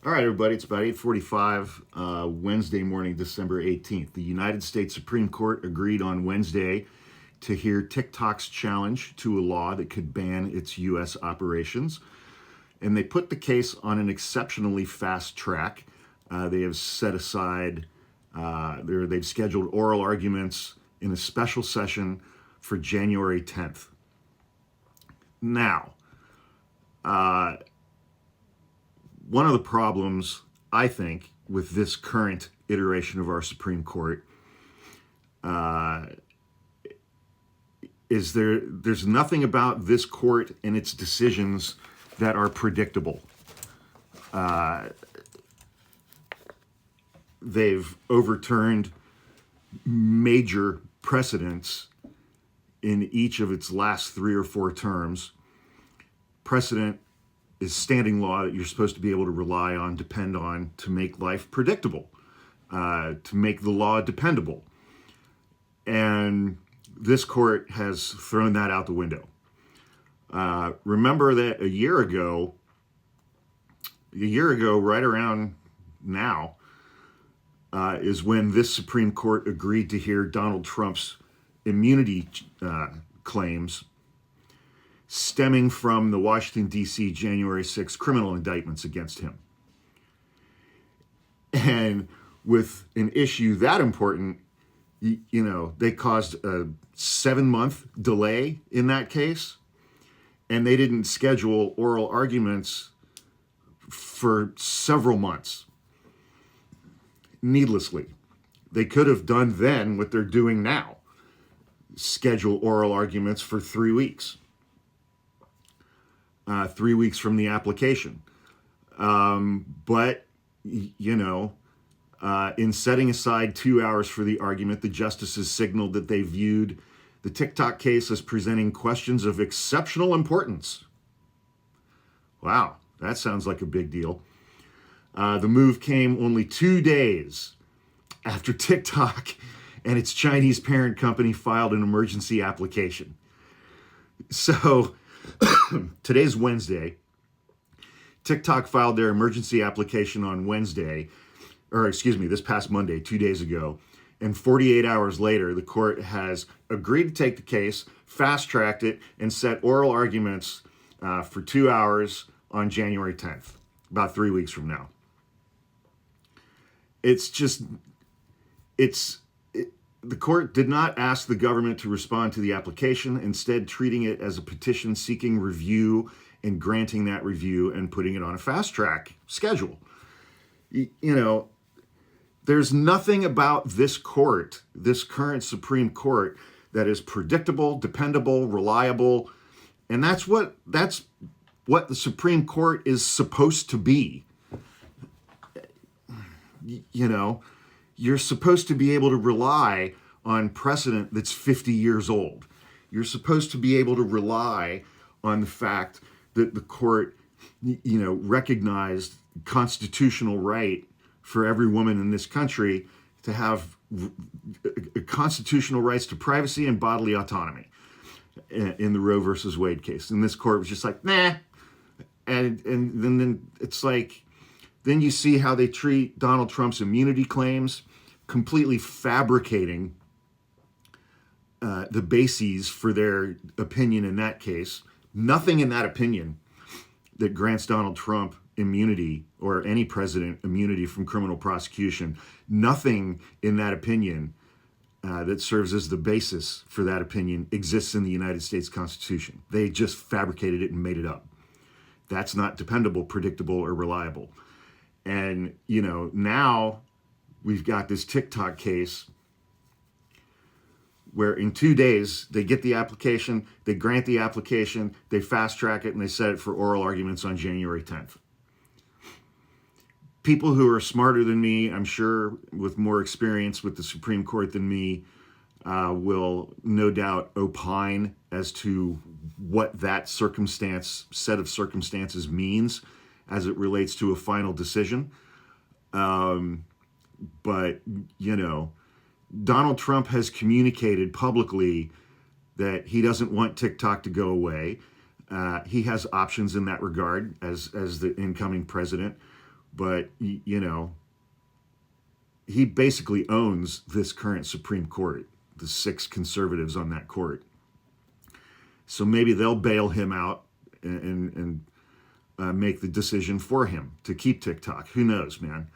All right, everybody, it's about 8:45, Wednesday morning, December 18th. The United States Supreme Court agreed on Wednesday to hear TikTok's challenge to a law that could ban its U.S. operations. And they put the case on an exceptionally fast track. They have set aside, they've scheduled oral arguments in a special session for January 10th. Now, one of the problems, I think, with this current iteration of our Supreme Court is there's nothing about this court and its decisions that are predictable. They've overturned major precedents in each of its last 3 or 4 terms. Precedent is standing law that you're supposed to be able to rely on, depend on, to make life predictable, to make the law dependable. And this court has thrown that out the window. Remember that a year ago, right around now, is when this Supreme Court agreed to hear Donald Trump's immunity claims stemming from the Washington, D.C. January 6th criminal indictments against him. And with an issue that important, they caused a 7-month delay in that case, and they didn't schedule oral arguments for several months, needlessly. They could have done then what they're doing now, schedule oral arguments for 3 weeks. 3 weeks from the application. But in setting aside 2 hours for the argument, the justices signaled that they viewed the TikTok case as presenting questions of exceptional importance. Wow, that sounds like a big deal. The move came only 2 days after TikTok and its Chinese parent company filed an emergency application. So, today's Wednesday. TikTok filed their emergency application on this past Monday, 2 days ago. And 48 hours later, the court has agreed to take the case, fast-tracked it, and set oral arguments for 2 hours on January 10th, about 3 weeks from now. The court did not ask the government to respond to the application, instead treating it as a petition seeking review and granting that review and putting it on a fast-track schedule. There's nothing about this court, this current Supreme Court, that is predictable, dependable, reliable, and that's what the Supreme Court is supposed to be. You're supposed to be able to rely on precedent that's 50 years old. You're supposed to be able to rely on the fact that the court, recognized constitutional right for every woman in this country to have constitutional rights to privacy and bodily autonomy in the Roe versus Wade case. And this court was just like, nah. And then it's like, then you see how they treat Donald Trump's immunity claims, completely fabricating the bases for their opinion in that case. Nothing in that opinion that grants Donald Trump immunity or any president immunity from criminal prosecution. Nothing in that opinion that serves as the basis for that opinion exists in the United States Constitution. They just fabricated it and made it up. That's not dependable, predictable, or reliable. And, now we've got this TikTok case where in 2 days they get the application, they grant the application, they fast track it, and they set it for oral arguments on January 10th. People who are smarter than me, I'm sure, with more experience with the Supreme Court than me, will no doubt opine as to what that set of circumstances means as it relates to a final decision. But, Donald Trump has communicated publicly that he doesn't want TikTok to go away. He has options in that regard as the incoming president. But, he basically owns this current Supreme Court, the 6 conservatives on that court. So maybe they'll bail him out and make the decision for him to keep TikTok. Who knows, man?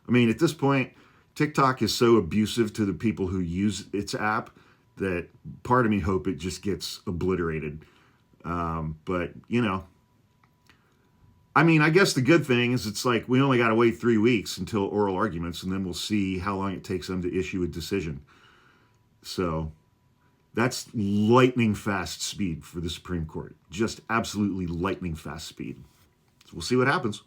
I mean, at this point, TikTok is so abusive to the people who use its app that part of me hope it just gets obliterated. But, I mean, I guess the good thing is it's like we only got to wait 3 weeks until oral arguments, and then we'll see how long it takes them to issue a decision. So that's lightning fast speed for the Supreme Court. Just absolutely lightning fast speed. So we'll see what happens.